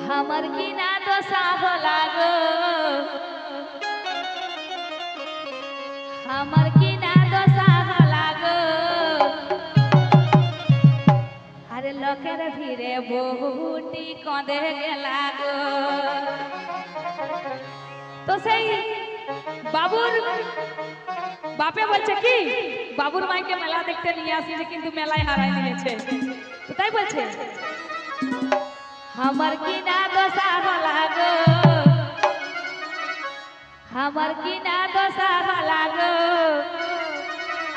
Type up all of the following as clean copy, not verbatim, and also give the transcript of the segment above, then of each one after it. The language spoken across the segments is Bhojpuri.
हमर की ना दशा होला गो हमर की ना दशा होला गो अरे लोकेर धीरे बहुटी कदे गेला गो तो সেই বাবুর বাপে বলছে কি বাবুর মাইকে মেলা দেখতে নিয়ে আসছে কিন্তু মেলায় হারাই নিয়েছে তাই বলছে हमर की ना दशा होला गो हमर की ना दशा होला गो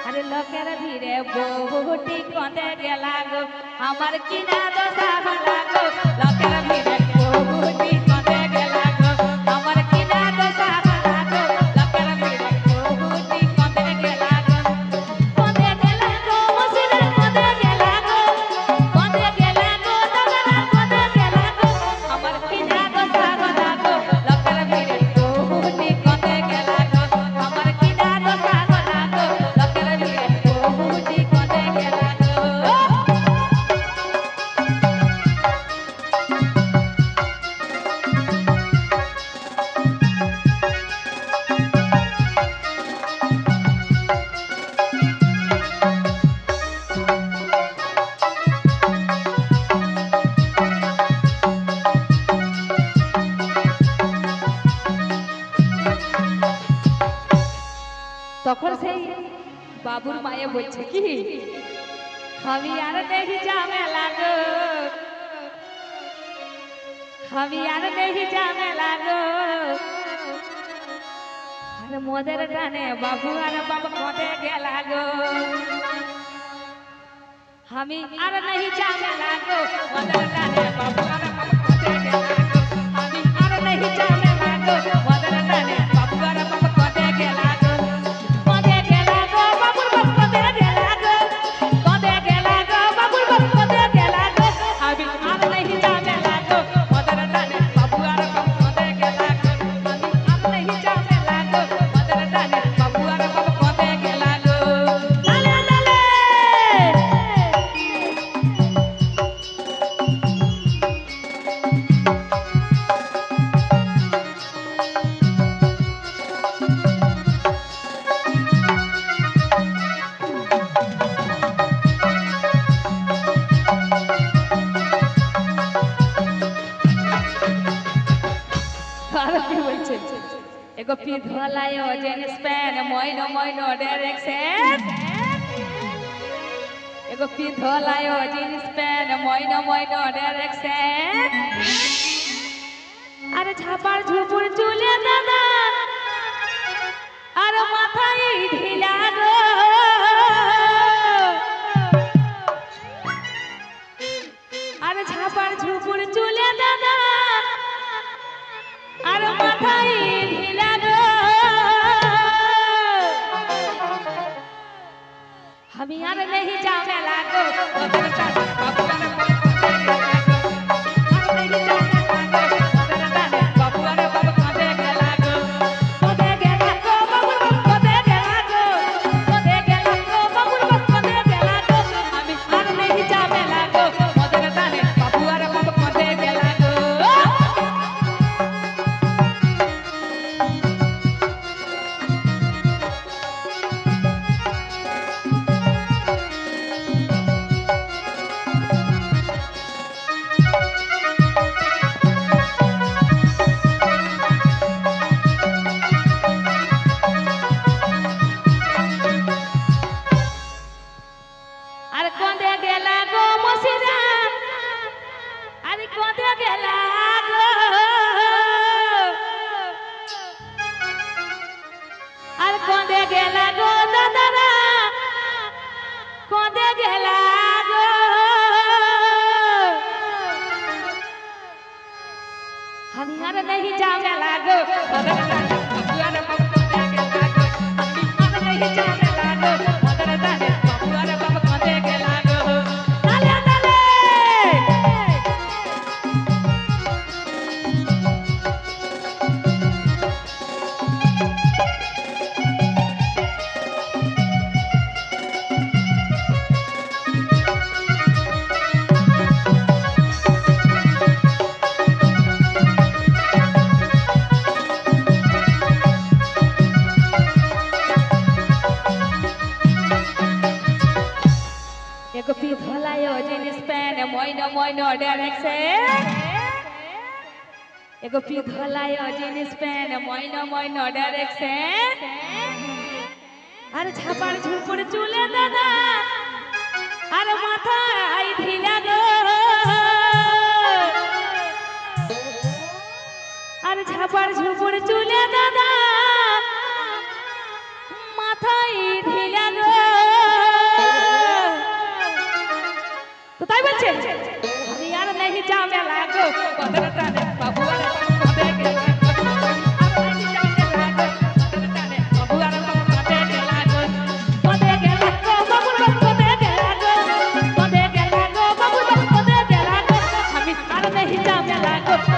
अरे लोकेर धीरे बहुटी कदे गेला गो हमर की ना दशा होला गो लोकेर धीरे बहुटी कदे गेला गो हमर की ना दशा होला गो लोकेर धीरे बहुटी कदे गेला गो मसीना कदे गेला गो कदे गेला गो दगरा कदे गेला गो हमर की ना दशा होला गो लोकेर धीरे बहुटी कदे गेला गो हमर की ना दशा होला गो लोकेर धीरे बहुटी कदे गेला गो তখন সেই বাবুর মায়ে বলছে কি আমি আর नहीं ঝামেলা গো আমি আর नहीं ঝামেলা গো আরে মোদের টানে বাবু আর বাপ কোটে গেলা গো আমি আর नहीं ঝামেলা গো মোদের টানে বাবু আর বাপ কোটে গেলা গো আমি আর नहीं ঝামেলা গো মোদের টানে বাবু আর বাপ কোটে গেলা গো एगो पिधलायो जींस पैंट मोइनो मोइनो डायरेक्शन एगो पिधलायो जींस पैंट मोइनो मोइनो डायरेक्शन अरे झापार झुपुर चुले दादा अरे माथाई ढिला गो अरे झापार झुपुर चुले दादा अरे माथाई ढिला गो हम यार नहीं जाने लागो मदर टाने बाबू अरे नहीं जाने लागो मदर टाने बाबू अरे बाबू कदे गेला गो बाबू कदे गेला गो बाबू कदे गेला गो हम यार नहीं जाने लागो मदर टाने बाबू अरे बाबू कदे गेला गो अरे कदे गेला गो मसीना अरे कदे गेला गो अरे कदे गेला गो दादा कदे गेला गो हम यार नहीं जाने लागो मदर टाने बाबू अरे बाबू कदे गेला गो हम नहीं जाने लागो मदर टाने बाबू अरे बाबू कदे गेला गो ताले ताले মইনো ডাইরেকশন এগো পিধলায় জিনিস পেন মইনো ডাইরেকশন আর ছাপার ঝুপড় চুলে দাদা আর মাথায় ঢিলা গো আর ছাপার ঝুপড় চুলে দাদা মাথায় ঢিলা গো তো তাই বলছে আমি আর नहीं जामे लागो কতটা নে বাবু আর কতে গেল আর नहीं जामे लागो কতটা নে বাবু আর কতে গেল কতে গেল বাবু কতে গেল কতে গেল বাবু কতে গেল আমি আর नहीं जामे लागो